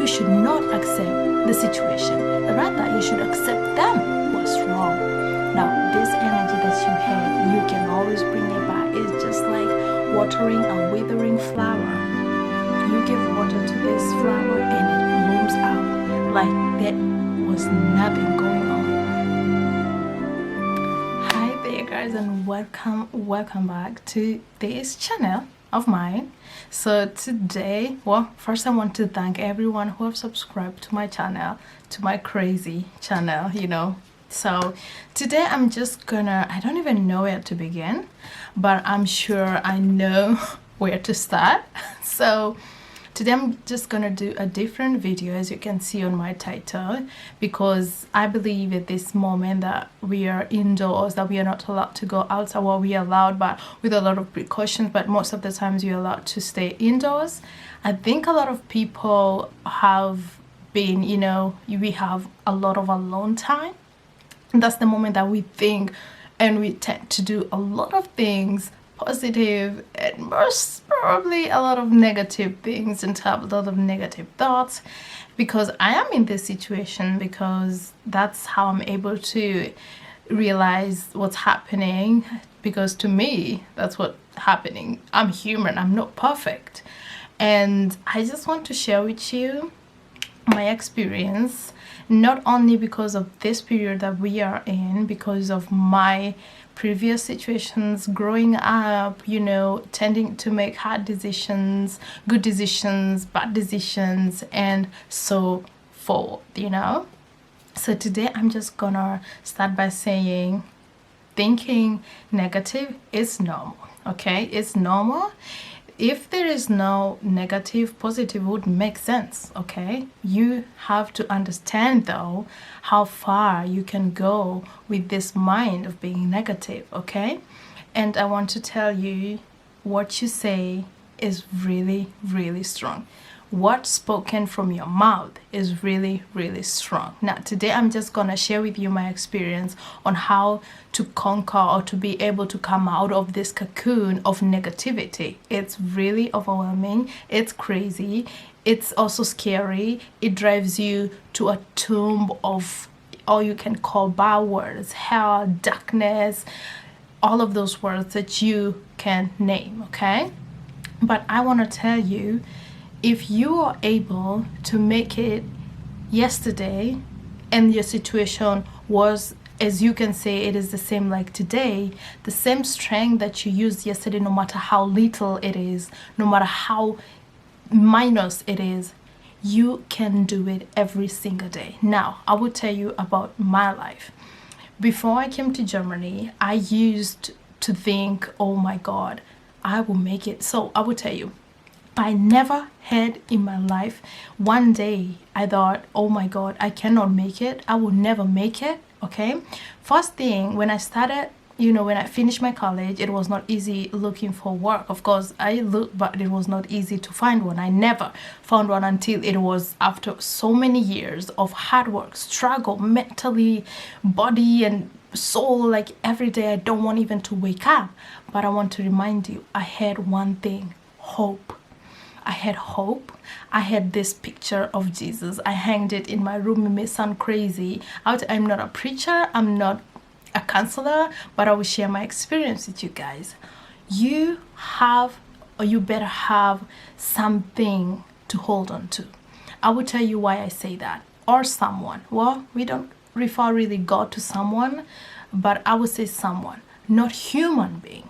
you should not accept the situation. Rather, you should accept them. What's wrong? Now, this energy that you have, you can always bring it back. It's just like watering a withering flower. You give water to this flower and it blooms out like there was nothing going on. Hi there guys, and welcome back to this channel of mine. So today, well, first I want to thank everyone who have subscribed to my channel, to my crazy channel, So today I'm just gonna, I don't even know where to begin, but I'm sure I know where to start. So today I'm just gonna do a different video, as you can see on my title, because I believe at this moment that we are indoors, that we are not allowed to go outside. Well, we are allowed, but with a lot of precautions, but most of the times you're allowed to stay indoors. I think a lot of people have been, we have a lot of alone time. That's the moment that we think and we tend to do a lot of things positive and most probably a lot of negative things and to have a lot of negative thoughts, because I am in this situation because that's how I'm able to realize what's happening, because to me that's what's happening. I'm human, I'm not perfect, and I just want to share with you my experience, not only because of this period that we are in, because of my previous situations growing up, tending to make hard decisions, good decisions, bad decisions, and so forth, So today I'm just gonna start by saying thinking negative is normal, okay? It's normal. If there is no negative, positive would make sense, okay? You have to understand though how far you can go with this mind of being negative, okay? And I want to tell you, what you say is really, really strong. What's spoken from your mouth is really, really strong. Now today I'm just gonna share with you my experience on how to conquer or to be able to come out of this cocoon of negativity. It's really overwhelming, it's crazy, it's also scary. It drives you to a tomb of all you can call bad words, hell, darkness, all of those words that you can name, okay? But I want to tell you, if you are able to make it yesterday and your situation was, as you can say, it is the same like today, the same strength that you used yesterday, no matter how little it is, no matter how minus it is, you can do it every single day. Now, I will tell you about my life. Before I came to Germany, I used to think, oh my God, I will make it. So I will tell you, I never had in my life one day I thought, oh my God, I cannot make it, I will never make it, okay? First thing, when I started, when I finished my college, it was not easy looking for work. Of course, I looked, but it was not easy to find one. I never found one until it was after so many years of hard work, struggle, mentally, body and soul, like every day I don't want even to wake up. But I want to remind you, I had one thing, hope. I had hope. I had this picture of Jesus. I hanged it in my room. It may sound crazy. I'm not a preacher. I'm not a counselor, but I will share my experience with you guys. You have, or you better have, something to hold on to. I will tell you why I say that. Or someone. Well, we don't refer really God to someone, but I would say someone, not human being.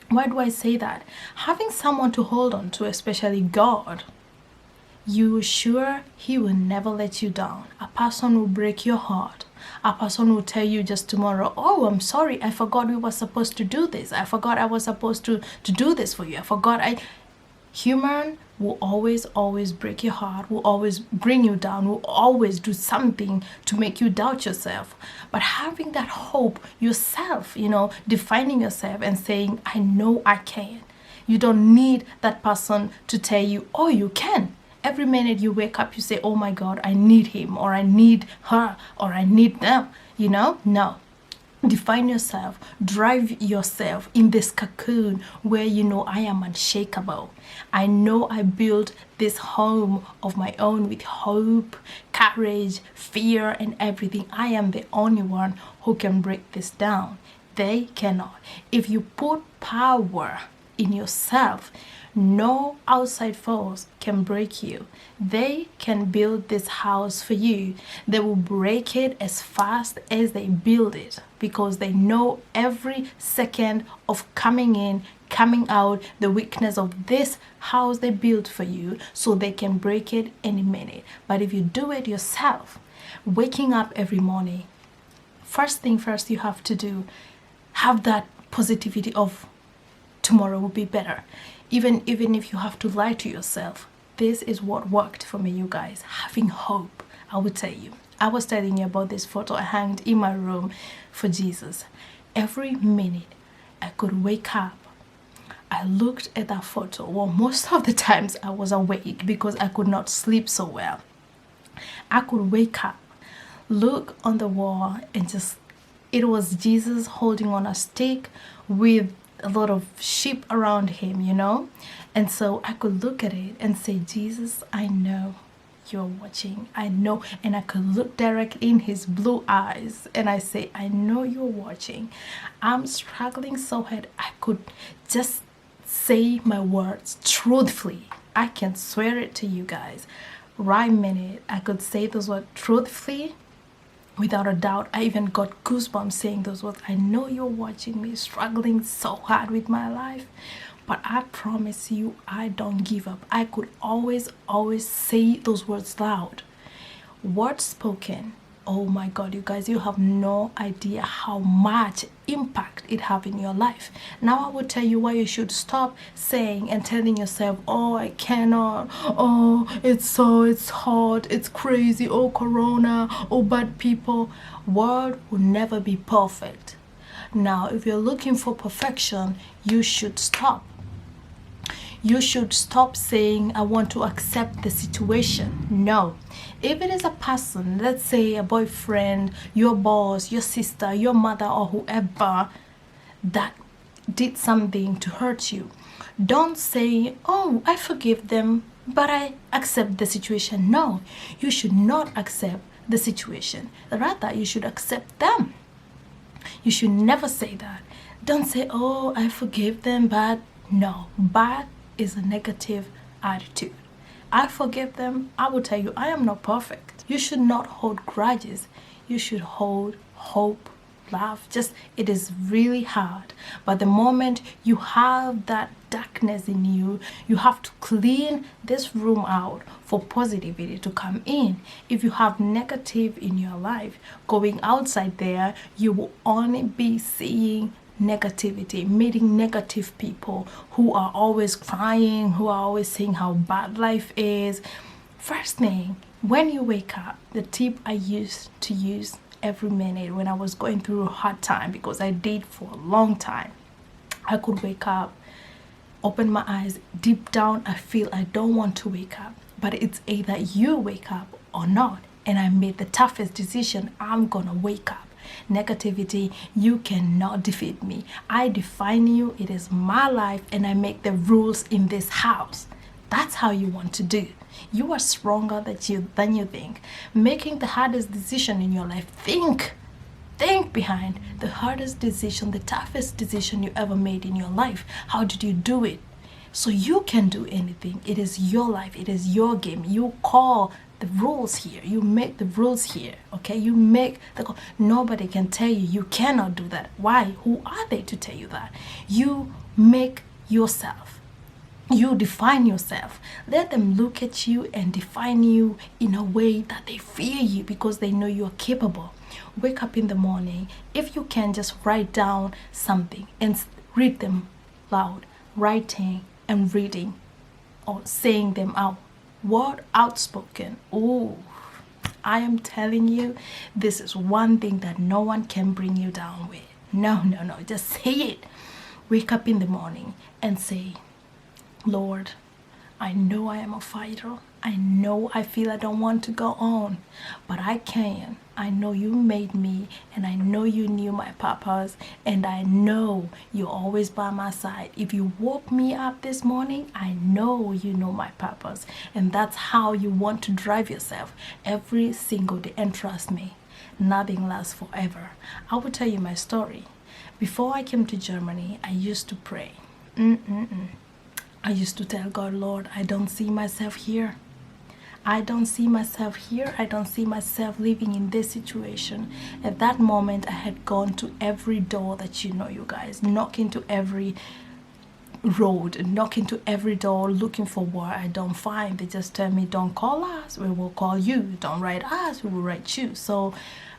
Why do I say that? Having someone to hold on to, especially God, you are sure He will never let you down. A person will break your heart. A person will tell you just tomorrow, oh, I'm sorry, I forgot we were supposed to do this. I forgot I was supposed to do this for you. I forgot. Human will always break your heart, will always bring you down, will always do something to make you doubt yourself. But having that hope yourself, defining yourself and saying, I know I can. You don't need that person to tell you, oh, you can. Every minute you wake up, you say, oh my God, I need him, or I need her, or I need them, No. define yourself, drive yourself in this cocoon where you know I am unshakable. I know I built this home of my own with hope, courage, fear, and everything. I am the only one who can break this down. They cannot. If you put power in yourself, no outside force can break you. They can build this house for you. They will break it as fast as they build it because they know every second of coming in, coming out, the weakness of this house they built for you, so they can break it any minute. But if you do it yourself, waking up every morning, first thing first you have to do, have that positivity of tomorrow will be better. Even if you have to lie to yourself, this is what worked for me, you guys. Having hope. I will tell you. I was telling you about this photo I hanged in my room for Jesus. Every minute I could wake up, I looked at that photo. Well, most of the times I was awake because I could not sleep so well. I could wake up, look on the wall, and just, it was Jesus holding on a stick with a lot of sheep around him, you know. And so I could look at it and say, Jesus, I know you're watching. I know. And I could look directly in his blue eyes and I say, I know you're watching. I'm struggling so hard. I could just say my words truthfully. I can swear it to you guys. Right minute I could say those words truthfully. Without a doubt, I even got goosebumps saying those words. I know you're watching me, struggling so hard with my life, but I promise you, I don't give up. I could always say those words loud. Words spoken. Oh my God, you guys, you have no idea how much impact it have in your life. Now I will tell you why you should stop saying and telling yourself, oh, I cannot, oh, it's hard, it's crazy, oh, corona, oh, bad people. World will never be perfect. Now, if you're looking for perfection, you should stop. You should stop saying, I want to accept the situation. No. If it is a person, let's say a boyfriend, your boss, your sister, your mother, or whoever that did something to hurt you, don't say, oh, I forgive them, but I accept the situation. No, you should not accept the situation. Rather, you should accept them. You should never say that. Don't say, oh, I forgive them, but no, but is a negative attitude. I forgive them. I will tell you, I am not perfect. You should not hold grudges. You should hold hope, love. Just, it is really hard. But the moment you have that darkness in you, you have to clean this room out for positivity to come in. If you have negative in your life, going outside there, you will only be seeing negativity, meeting negative people who are always crying, who are always saying how bad life is. First thing, when you wake up, the tip I used to use every minute when I was going through a hard time, because I did for a long time, I could wake up, open my eyes, deep down I feel I don't want to wake up, but it's either you wake up or not. And I made the toughest decision. I'm gonna wake up. Negativity, you cannot defeat me. I define you. It is my life, and I make the rules in this house. That's how you want to do. You are stronger than you think. Making the hardest decision in your life, think behind the hardest decision, the toughest decision you ever made in your life. How did you do it? So you can do anything. It is your life. It is your game. You call the rules here. You make the rules here. Okay, you make the call. Nobody can tell you you cannot do that. Why? Who are they to tell you that? You make yourself. You define yourself. Let them look at you and define you in a way that they fear you, because they know you are capable. Wake up in the morning. If you can, just write down something and read them loud. Writing and reading or saying them out. Word outspoken. Oh, I am telling you, this is one thing that no one can bring you down with. No. Just say it. Wake up in the morning and say, Lord, I know I am a fighter. I know I feel I don't want to go on, but I can. I know you made me, and I know you knew my purpose, and I know you're always by my side. If you woke me up this morning, I know you know my purpose, and that's how you want to drive yourself every single day. And trust me, nothing lasts forever. I will tell you my story. Before I came to Germany, I used to pray. I used to tell God, Lord, I don't see myself here. I don't see myself here. I don't see myself living in this situation. At that moment, I had gone to every door that you know, you guys, knocking to every road, knocking to every door, looking for work. I don't find. They just tell me, don't call us, we will call you. Don't write us, we will write you. So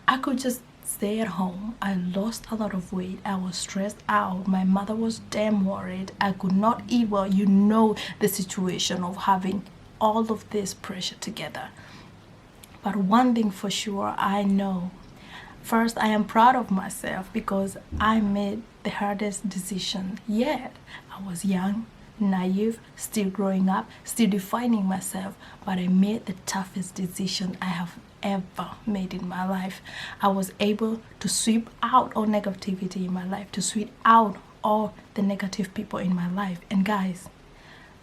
I could just stay at home. I lost a lot of weight. I was stressed out. My mother was damn worried. I could not eat well. You know the situation of having all of this pressure together. But one thing for sure, I know. First, I am proud of myself because I made the hardest decision yet. I was young, naive, still growing up, still defining myself, but I made the toughest decision I have ever made in my life. I was able to sweep out all negativity in my life, to sweep out all the negative people in my life. And guys,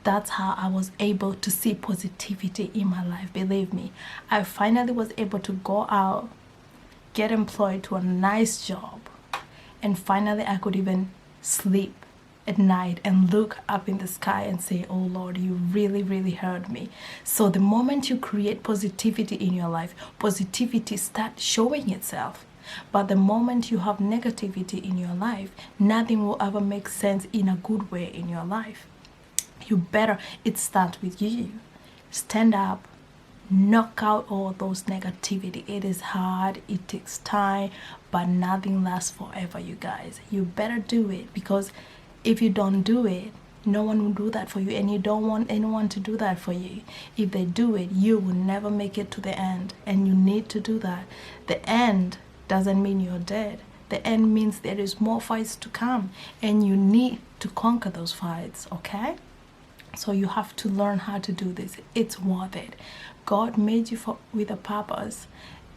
that's how I was able to see positivity in my life. Believe me, I finally was able to go out, get employed to a nice job, and finally I could even sleep at night and look up in the sky and say, oh Lord, you really, really heard me. So the moment you create positivity in your life, positivity starts showing itself. But the moment you have negativity in your life, nothing will ever make sense in a good way in your life. It starts with you. Stand up, knock out all those negativity. It is hard, it takes time, but nothing lasts forever, you guys. You better do it, because if you don't do it, no one will do that for you, and you don't want anyone to do that for you. If they do it, you will never make it to the end, and you need to do that. The end doesn't mean you're dead. The end means there is more fights to come, and you need to conquer those fights, okay? So you have to learn how to do this. It's worth it. God made you with a purpose.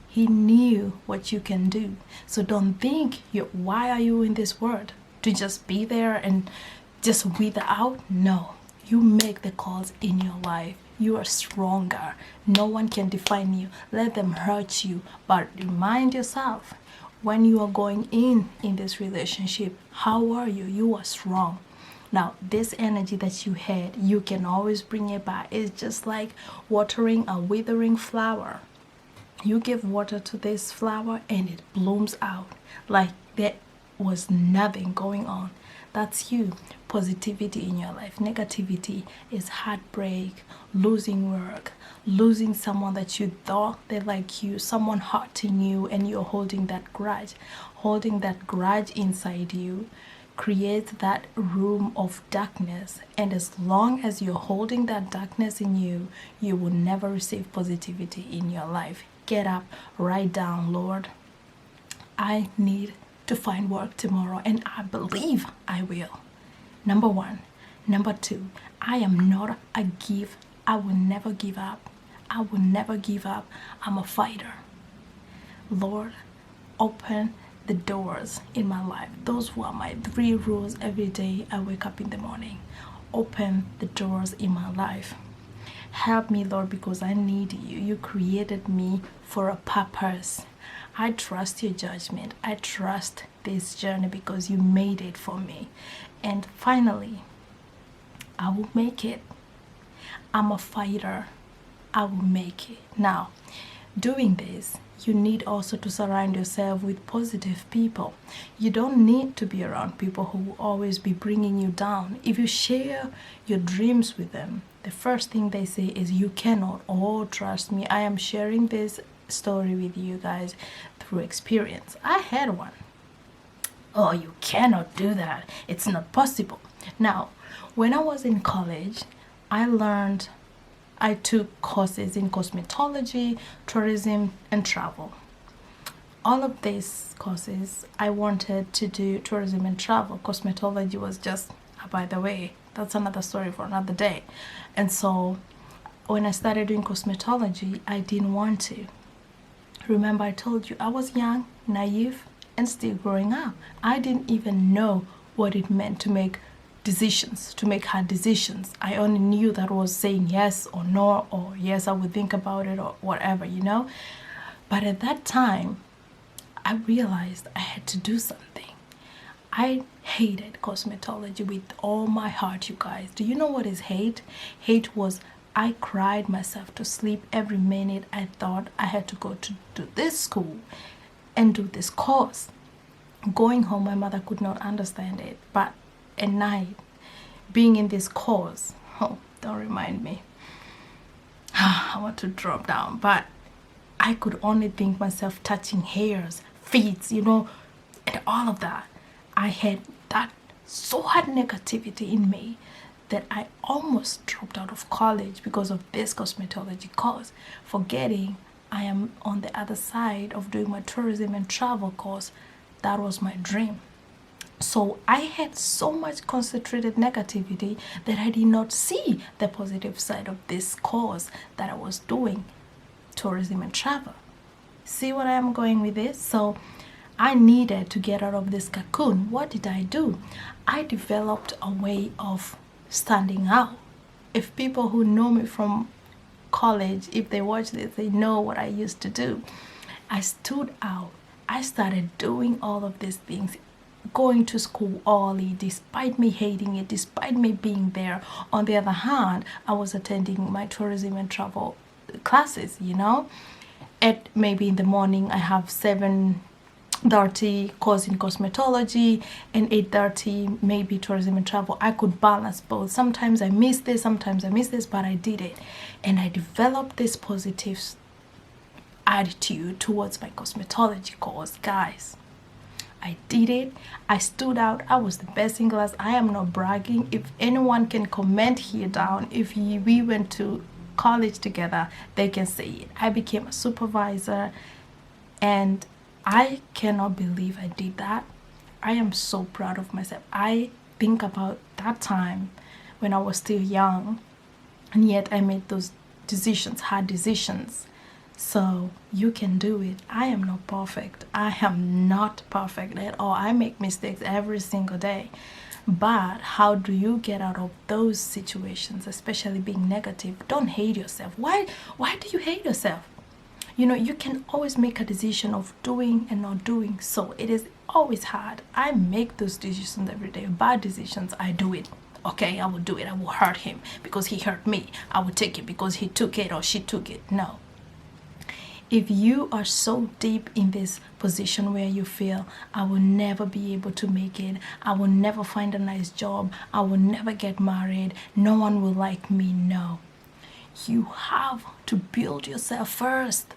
He knew what you can do. So don't think, why are you in this world? To just be there and just wither out? No. You make the calls in your life. You are stronger. No one can define you. Let them hurt you. But remind yourself, when you are going in this relationship, how are you? You are strong. Now, this energy that you had, you can always bring it back. It's just like watering a withering flower. You give water to this flower and it blooms out like there was nothing going on. That's you. Positivity in your life. Negativity is heartbreak, losing work, losing someone that you thought they like you, someone hurting you, and you're holding that grudge. Holding that grudge inside you creates that room of darkness, and as long as you're holding that darkness in you, you will never receive positivity in your life. Get up, write down, Lord, I need to find work tomorrow, and I believe I will. Number one. Number two, I am not a give. I will never give up. I will never give up. I'm a fighter. Lord, open the doors in my life. Those were my 3 rules every day I wake up in the morning. Open the doors in my life. Help me, Lord, because I need you. You created me for a purpose. I trust your judgment. I trust this journey because you made it for me. And finally, I will make it. I'm a fighter. I will make it. Now, doing this, you need also to surround yourself with positive people. You don't need to be around people who will always be bringing you down. If you share your dreams with them, the first thing they say is, you cannot. Oh, trust me, I am sharing this story with you guys through experience. I had one. Oh, you cannot do that. It's not possible. Now, when I was in college, I took courses in cosmetology, tourism, and travel. All of these courses, I wanted to do tourism and travel. Cosmetology was just, by the way, that's another story for another day. And so when I started doing cosmetology, I didn't want to. Remember, I told you I was young, naive, and still growing up. I didn't even know what it meant to make decisions, to make hard decisions. I only knew that was saying yes or no, or yes, I would think about it, or whatever, you know. But at that time, I realized I had to do something. I hated cosmetology with all my heart, you guys. Do you know what is hate? Hate was I cried myself to sleep every minute. I thought I had to go to do this school and do this course. Going home, my mother could not understand it. But at night, being in this course, oh, don't remind me. I want to drop down. But I could only think myself touching hairs, feet, you know, and all of that. I had that so hard negativity in me that I almost dropped out of college because of this cosmetology course, forgetting I am on the other side of doing my tourism and travel course. That was my dream. So I had so much concentrated negativity that I did not see the positive side of this course that I was doing, tourism and travel. See what I am going with this? So I needed to get out of this cocoon. What did I do? I developed a way of standing out. If people who know me from college, if they watch this, they know what I used to do. I stood out. I started doing all of these things, going to school early despite me hating it, despite me being there. On the other hand, I was attending my tourism and travel classes, you know. At maybe in the morning I have 7:30 course in cosmetology and 8:30 maybe tourism and travel. I could balance both. Sometimes I miss this, sometimes I miss this, but I did it. And I developed this positive attitude towards my cosmetology course, guys. I did it. I stood out. I was the best in class. I am not bragging. If anyone can comment here down, if we went to college together, they can say it. I became a supervisor, and I cannot believe I did that. I am so proud of myself. I think about that time when I was still young, and yet I made those decisions, hard decisions. So you can do it. I am not perfect. I am not perfect at all. I make mistakes every single day. But how do you get out of those situations, especially being negative? Don't hate yourself. Why do you hate yourself? You know, you can always make a decision of doing and not doing. So it is always hard. I make those decisions every day. Bad decisions, I do it. Okay, I will do it. I will hurt him because he hurt me. I will take it because he took it or she took it. No. If you are so deep in this position where you feel, I will never be able to make it, I will never find a nice job, I will never get married, no one will like me, no. You have to build yourself first.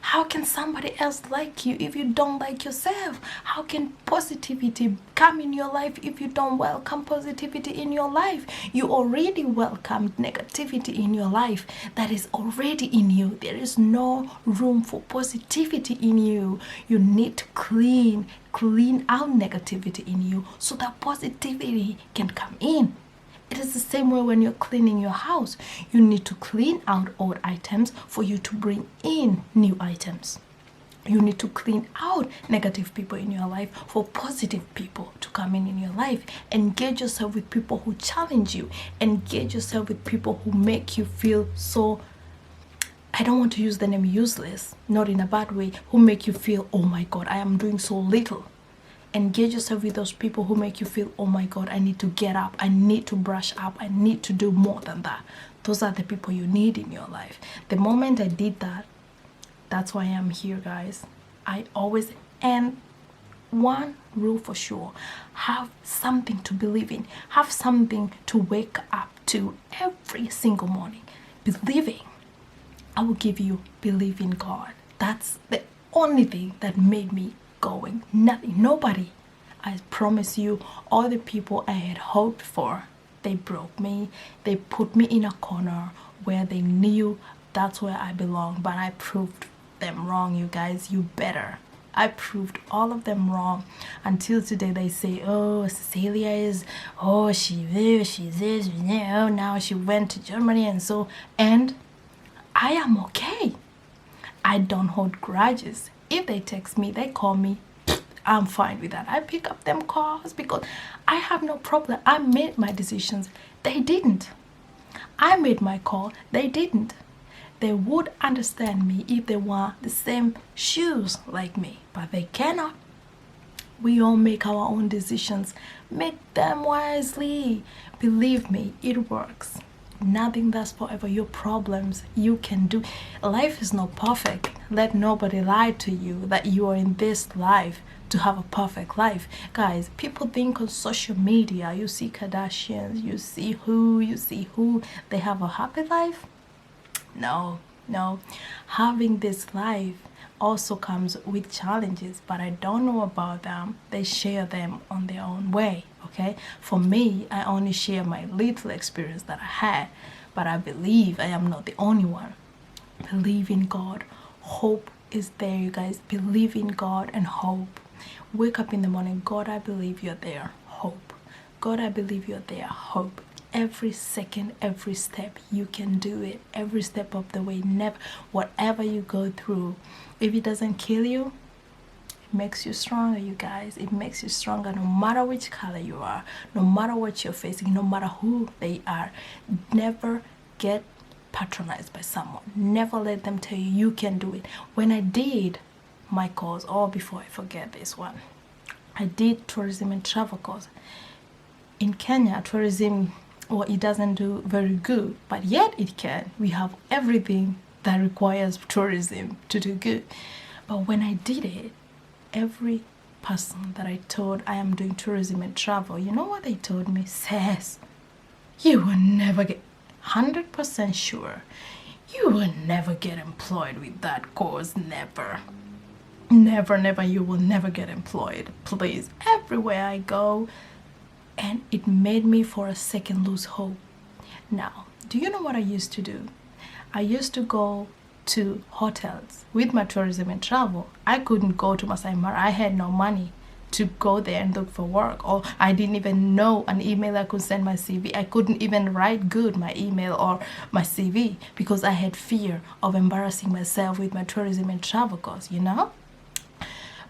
How can somebody else like you if you don't like yourself? How can positivity come in your life if you don't welcome positivity in your life? You already welcomed negativity in your life. That is already in you. There is no room for positivity in you. You need to clean out negativity in you so that positivity can come in. It is the same way when you're cleaning your house. You need to clean out old items for you to bring in new items. You need to clean out negative people in your life for positive people to come in your life. Engage yourself with people who challenge you. Engage yourself with people who make you feel so, I don't want to use the name useless, not in a bad way, who make you feel, oh my God, I am doing so little. Engage yourself with those people who make you feel, oh my God, I need to get up, I need to brush up, I need to do more than that. Those are the people you need in your life. The moment I did that, that's why I'm here, guys. I always, and one rule for sure, have something to believe in. Have something to wake up to every single morning. Believing. I will give you believe in God. That's the only thing that made me going. Nothing, nobody. I promise you, all the people I had hoped for, they broke me. They put me in a corner where they knew that's where I belong, but I proved them wrong, you guys. You better. I proved all of them wrong. Until today they say, oh, Cecilia is, oh, she's this, oh, now she went to Germany and so, and I am okay. I don't hold grudges. If they text me, they call me, I'm fine with that. I pick up them calls because I have no problem. I made my decisions. They didn't. I made my call. They didn't. They would understand me if they wore the same shoes like me, but they cannot. We all make our own decisions. Make them wisely. Believe me, it works. Nothing lasts forever. Your problems you can do. Life is not perfect. Let nobody lie to you that you are in this life to have a perfect life. Guys, people think on social media, you see Kardashians, you see who, they have a happy life. No, no. Having this life also comes with challenges, but I don't know about them. They share them on their own way, okay? For me, I only share my little experience that I had, but I believe I am not the only one. Believe in God. Hope is there, you guys. Believe in God and hope. Wake up in the morning. God, I believe you're there. Hope. God, I believe you're there. Hope. Every second, every step, you can do it. Every step of the way. Never, whatever you go through, if it doesn't kill you, it makes you stronger, you guys. It makes you stronger no matter which color you are, no matter what you're facing, no matter who they are. Never get patronized by someone. Never let them tell you you can do it. When I did my course, or before I forget this one, I did tourism and travel course. In Kenya, tourism, well, it doesn't do very good, but yet it can. We have everything that requires tourism to do good. But when I did it, every person that I told I am doing tourism and travel, you know what they told me? Says, you will never get 100% sure. You will never get employed with that course. Never. Never, never. You will never get employed. Please. Everywhere I go. And it made me for a second lose hope. Now, do you know what I used to do? I used to go to hotels with my tourism and travel. I couldn't go to Masai Mara. I had no money to go there and look for work, or I didn't even know an email I could send my CV. I couldn't even write good my email or my CV because I had fear of embarrassing myself with my tourism and travel course, you know?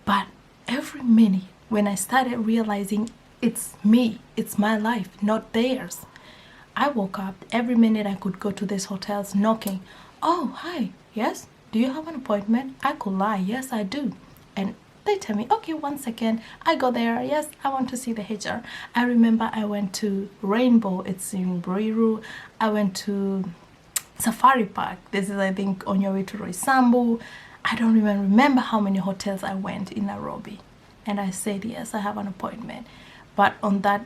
But every minute when I started realizing it's me, it's my life, not theirs, I woke up every minute I could go to these hotels knocking. Oh, hi, yes, do you have an appointment? I could lie, yes, I do. And they tell me, okay, 1 second. I go there, yes, I want to see the HR. I remember I went to Rainbow, it's in Ruiru. I went to Safari Park. This is, I think, on your way to Roysambu. I don't even remember how many hotels I went in Nairobi. And I said, yes, I have an appointment. But on that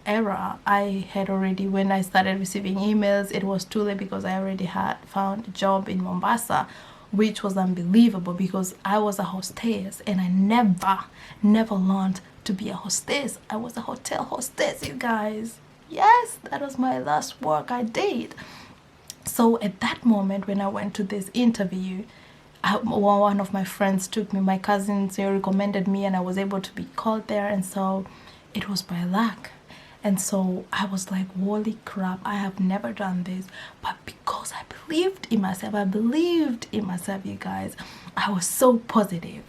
era, I had already, when I started receiving emails, it was too late because I already had found a job in Mombasa, which was unbelievable because I was a hostess and I never learned to be a hostess. I was a hotel hostess, you guys. Yes, that was my last work I did. So at that moment when I went to this interview, one of my friends took me, my cousins recommended me, and I was able to be called there, and so it was by luck. And so I was like, holy crap, I have never done this. But because I believed in myself, you guys, I was so positive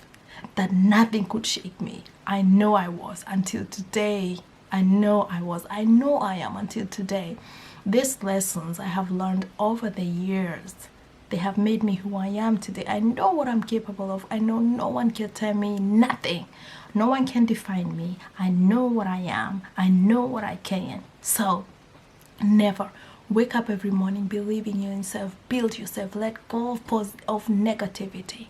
that nothing could shake me. I know I was until today. I know I am until today. These lessons I have learned over the years, they have made me who I am today. I know what I'm capable of. I know no one can tell me nothing. No one can define me. I know what I am. I know what I can. So never wake up every morning believing in yourself. Build yourself. Let go of negativity.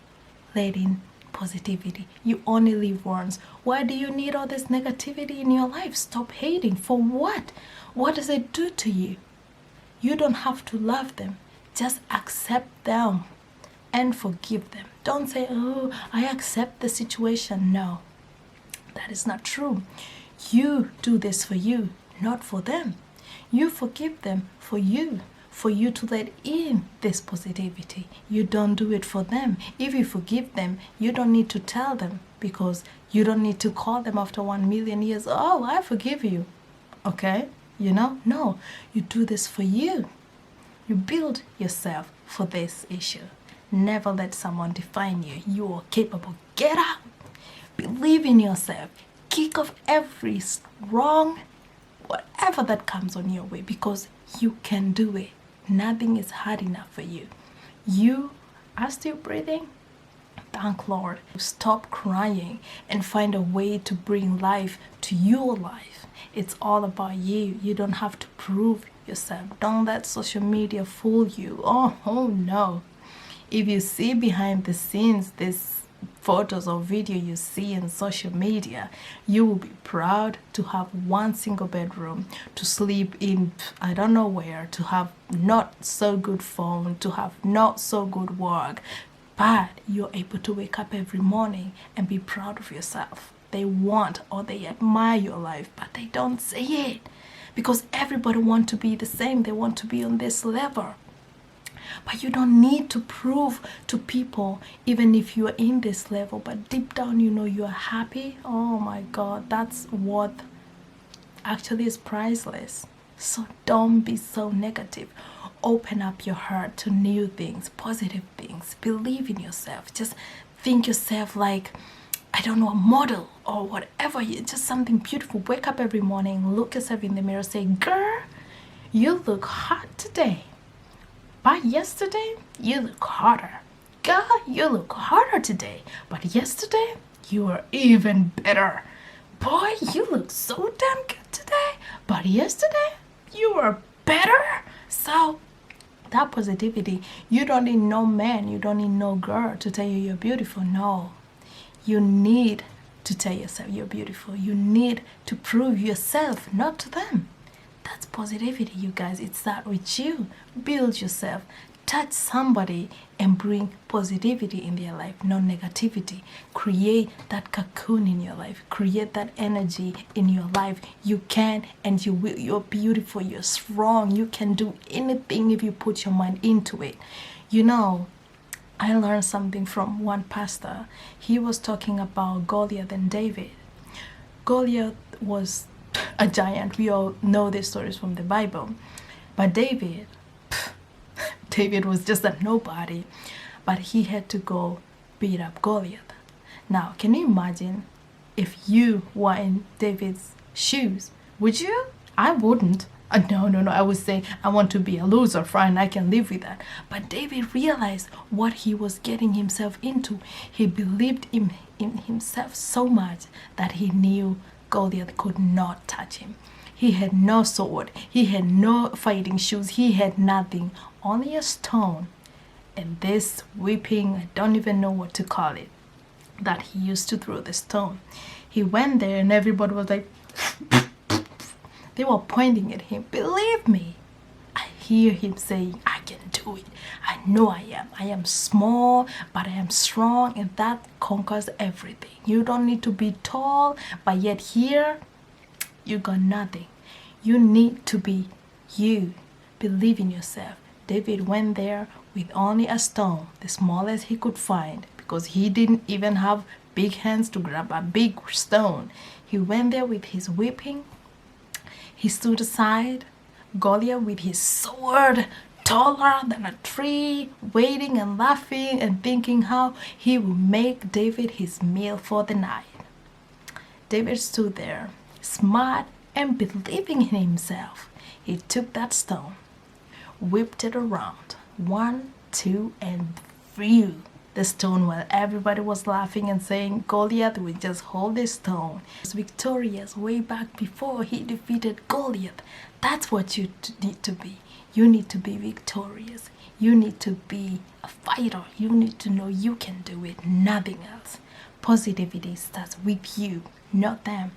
Let in positivity. You only live once. Why do you need all this negativity in your life? Stop hating. For what? What does it do to you? You don't have to love them. Just accept them and forgive them. Don't say, oh, I accept the situation. No, that is not true. You do this for you, not for them. You forgive them for you to let in this positivity. You don't do it for them. If you forgive them, you don't need to tell them, because you don't need to call them after 1 million years. Oh, I forgive you. Okay? You know? No, you do this for you. You build yourself for this issue. Never let someone define you. You are capable. Get up. Believe in yourself. Kick off every wrong, whatever that comes on your way, because you can do it. Nothing is hard enough for you. You are still breathing. Thank Lord. Stop crying and find a way to bring life to your life. It's all about you. You don't have to prove yourself. Don't let social media fool you. Oh no. If you see behind the scenes this photos or video you see in social media, you will be proud to have one single bedroom, to sleep in I don't know where, to have not so good phone, to have not so good work, but you're able to wake up every morning and be proud of yourself. They want or they admire your life, but they don't say it because everybody wants to be the same. They want to be on this level. But you don't need to prove to people, even if you are in this level, but deep down you know you are happy. Oh my God, that's what actually is priceless. So don't be so negative. Open up your heart to new things, positive things. Believe in yourself. Just think yourself like, I don't know, a model or whatever. Just something beautiful. Wake up every morning, look yourself in the mirror, say, girl, you look hot today. But yesterday, you look hotter. Girl, you look hotter today. But yesterday, you were even better. Boy, you look so damn good today. But yesterday, you were better. So, that positivity, you don't need no man, you don't need no girl to tell you you're beautiful. No. You need to tell yourself you're beautiful. You need to prove yourself, not to them. That's positivity, you guys. It's that with you. Build yourself. Touch somebody and bring positivity in their life, not negativity. Create that cocoon in your life. Create that energy in your life. You can and you will. You're beautiful. You're strong. You can do anything if you put your mind into it. You know, I learned something from one pastor. He was talking about Goliath and David. Goliath was a giant. We all know these stories from the Bible. But David was just a nobody. But he had to go beat up Goliath. Now, can you imagine if you were in David's shoes? Would you? I wouldn't. No. I would say, I want to be a loser, fine, I can live with that. But David realized what he was getting himself into. He believed in himself so much that he knew Goliath could not touch him. He had no sword. He had no fighting shoes. He had nothing. Only a stone. And this whipping, I don't even know what to call it, that he used to throw the stone. He went there and everybody was like, they were pointing at him. Believe me, I hear him saying, I can do it. I know I am. I am small, but I am strong, and that conquers everything. You don't need to be tall, but yet here, you got nothing. You need to be you. Believe in yourself. David went there with only a stone, the smallest he could find, because he didn't even have big hands to grab a big stone. He went there with his whipping. He stood aside, Goliath with his sword, taller than a tree, waiting and laughing and thinking how he would make David his meal for the night. David stood there, smart and believing in himself. He took that stone, whipped it around, 1, 2, and threw the stone while everybody was laughing and saying, Goliath will just hold this stone. He was victorious way back before he defeated Goliath. That's what you need to be. You need to be victorious. You need to be a fighter. You need to know you can do it, nothing else. Positivity starts with you, not them.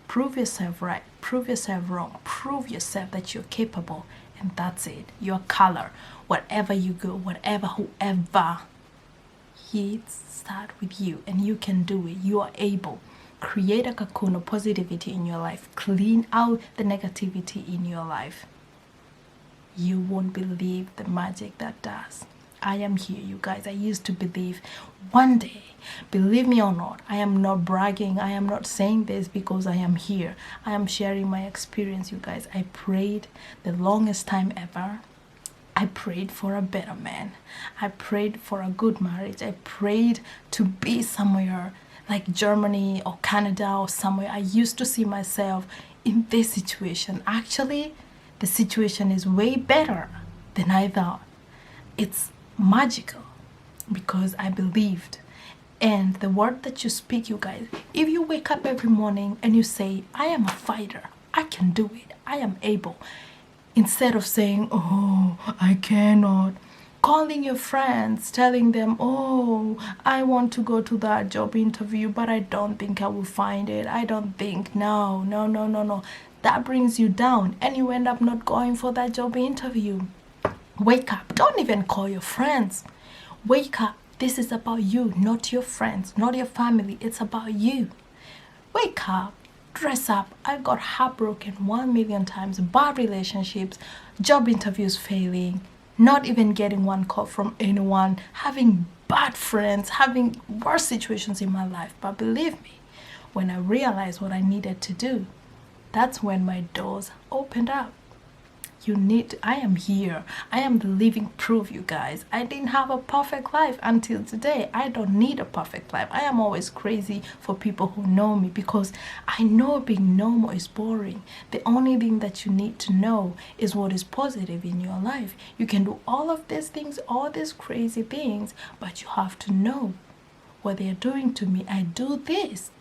Prove yourself right, prove yourself wrong, prove yourself that you're capable, and that's it. Your color, wherever you go, whoever. It starts with you, and you can do it. You are able. Create a cocoon of positivity in your life. Clean out the negativity in your life. You won't believe the magic that does. I am here, you guys. I used to believe one day, believe me or not, I am not bragging. I am not saying this because I am here. I am sharing my experience, you guys. I prayed the longest time ever. I prayed for a better man. I prayed for a good marriage. I prayed to be somewhere like Germany or Canada or somewhere. I used to see myself in this situation. Actually, the situation is way better than I thought. It's magical because I believed. And the word that you speak, you guys, if you wake up every morning and you say, I am a fighter, I can do it, I am able, instead of saying, oh, I cannot, calling your friends, telling them, oh, I want to go to that job interview, but I don't think I will find it. I don't think, no, no, no, no, no. That brings you down and you end up not going for that job interview. Wake up. Don't even call your friends. Wake up. This is about you, not your friends, not your family. It's about you. Wake up. Dress up. I got heartbroken 1,000,000 times. Bad relationships, job interviews failing, not even getting one call from anyone, having bad friends, having worse situations in my life. But believe me, when I realized what I needed to do, that's when my doors opened up. I am here. I am the living proof, you guys. I didn't have a perfect life until today. I don't need a perfect life. I am always crazy for people who know me because I know being normal is boring. The only thing that you need to know is what is positive in your life. You can do all of these things, all these crazy things, but you have to know what they're doing to me. I do this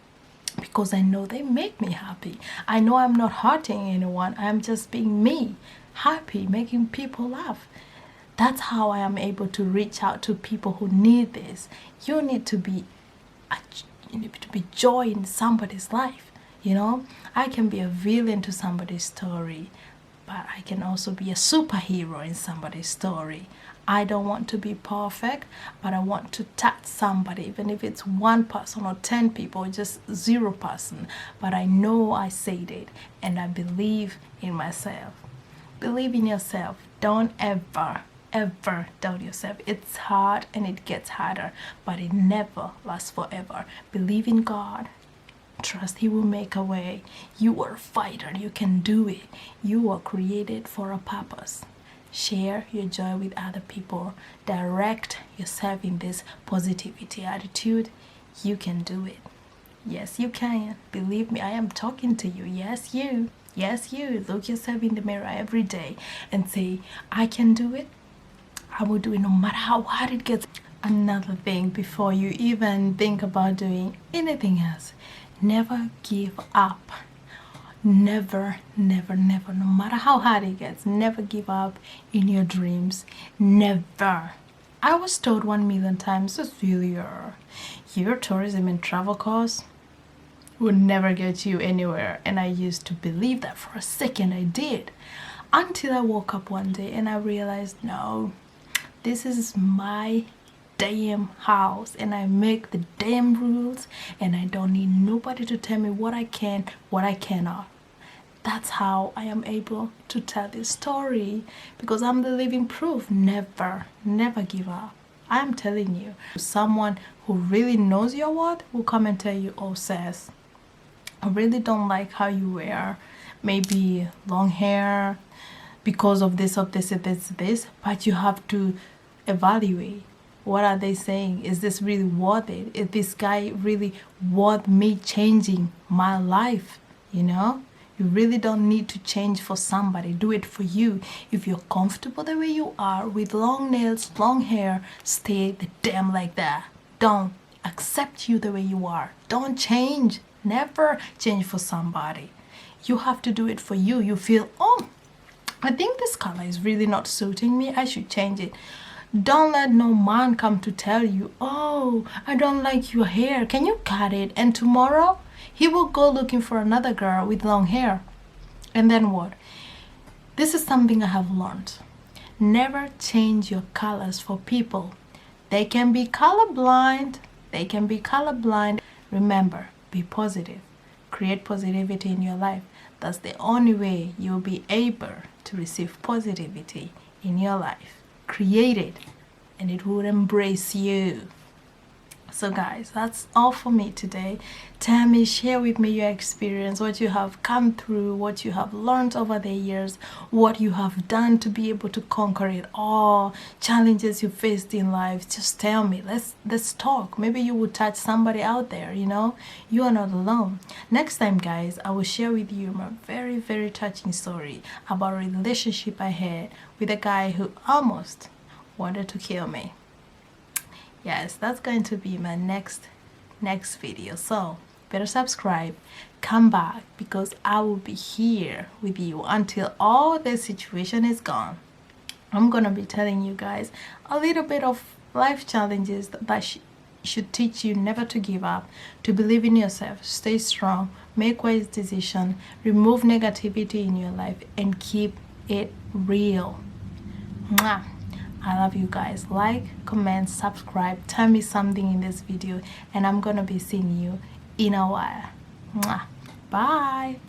because I know they make me happy. I know I'm not hurting anyone. I'm just being me. Happy, making people laugh. That's how I am able to reach out to people who need this. You need to be joy in somebody's life. I can be a villain to somebody's story, but I can also be a superhero in somebody's story. I don't want to be perfect, but I want to touch somebody, even if it's one person or 10 people, or just 0 person. But I know I said it, and I believe in myself. Believe in yourself. Don't ever doubt yourself. It's hard and it gets harder, but it never lasts forever. Believe in God. Trust He will make a way. You are a fighter. You can do it. You are created for a purpose. Share your joy with other people. Direct yourself in this positivity attitude. You can do it. Yes, you can. Believe me, I am talking to you. Yes, you. Yes, you. Look yourself in the mirror every day and say, I can do it. I will do it no matter how hard it gets. Another thing before you even think about doing anything else, never give up. Never, never, never, no matter how hard it gets, never give up in your dreams. Never. I was told 1,000,000 times, Cecilia, your tourism and travel course would never get you anywhere. And I used to believe that for a second. I did, until I woke up one day and I realized, no, this is my damn house and I make the damn rules and I don't need nobody to tell me what I can, what I cannot. That's how I am able to tell this story, because I'm the living proof. Never, never give up. I'm telling you, someone who really knows your worth will come and tell you, oh sis, I really don't like how you wear maybe long hair because of this, this, but you have to evaluate. What are they saying? Is this really worth it? Is this guy really worth me changing my life? You really don't need to change for somebody. Do it for you. If you're comfortable the way you are with long nails, long hair, stay the damn like that. Don't accept you the way you are. Don't change. Never change for somebody. You have to do it for you. You feel, oh, I think this color is really not suiting me. I should change it. Don't let no man come to tell you, oh, I don't like your hair. Can you cut it? And tomorrow he will go looking for another girl with long hair. And then what? This is something I have learned. Never change your colors for people. They can be colorblind. Remember, be positive. Create positivity in your life. That's the only way you'll be able to receive positivity in your life. Create it and it will embrace you. So guys, that's all for me today. Tell me, share with me your experience, what you have come through, what you have learned over the years, what you have done to be able to conquer it all, challenges you faced in life. Just tell me. Let's talk. Maybe you will touch somebody out there, you know. You are not alone. Next time, guys, I will share with you my very, very touching story about a relationship I had with a guy who almost wanted to kill me. Yes, that's going to be my next video, so better subscribe, come back, because I will be here with you until all the situation is gone. I'm gonna be telling you guys a little bit of life challenges that should teach you never to give up, to believe in yourself, stay strong, make wise decisions, remove negativity in your life, and keep it real. Mwah. I love you guys. Like, comment, subscribe, tell me something in this video, and I'm gonna be seeing you in a while. Mwah. Bye.